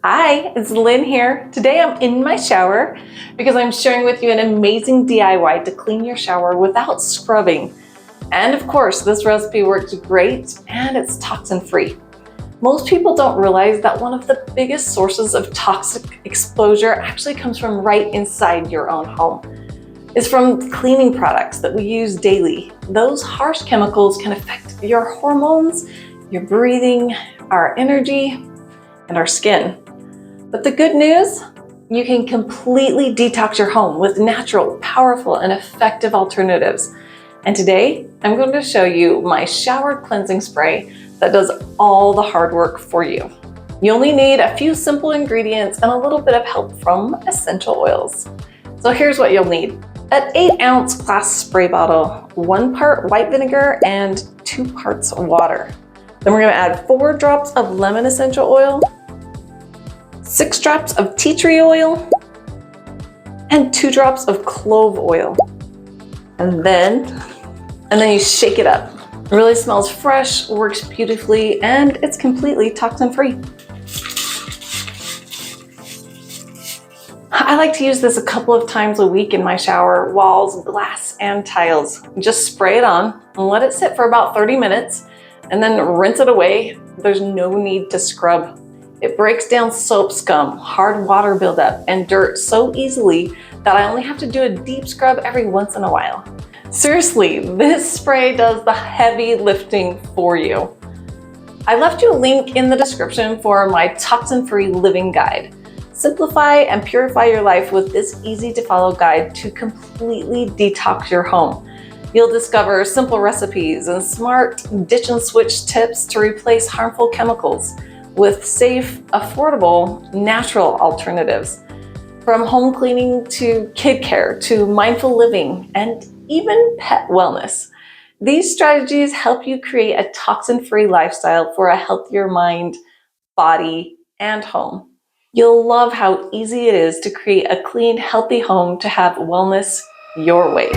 Hi, it's Lynn here. Today I'm in my shower because I'm sharing with you an amazing DIY to clean your shower without scrubbing. And of course, this recipe works great and it's toxin-free. Most people don't realize that one of the biggest sources of toxic exposure actually comes from right inside your own home. It's from cleaning products that we use daily. Those harsh chemicals can affect your hormones, your breathing, our energy, and our skin. But the good news, you can completely detox your home with natural, powerful, and effective alternatives. And today, I'm going to show you my shower cleansing spray that does all the hard work for you. You only need a few simple ingredients and a little bit of help from essential oils. So here's what you'll need. An 8-ounce glass spray bottle, 1 part white vinegar, and 2 parts water. Then we're going to add 4 drops of lemon essential oil, 6 drops of tea tree oil, and 2 drops of clove oil. And then you shake it up. It really smells fresh, works beautifully, and it's completely toxin-free. I like to use this a couple of times a week in my shower, walls, glass, and tiles. Just spray it on and let it sit for about 30 minutes and then rinse it away. There's no need to scrub. It breaks down soap scum, hard water buildup, and dirt so easily that I only have to do a deep scrub every once in a while. Seriously, this spray does the heavy lifting for you. I left you a link in the description for my toxin-free living guide. Simplify and purify your life with this easy-to-follow guide to completely detox your home. You'll discover simple recipes and smart ditch and switch tips to replace harmful chemicals with safe, affordable, natural alternatives. From home cleaning to kid care to mindful living and even pet wellness. These strategies help you create a toxin-free lifestyle for a healthier mind, body, and home. You'll love how easy it is to create a clean, healthy home to have wellness your way.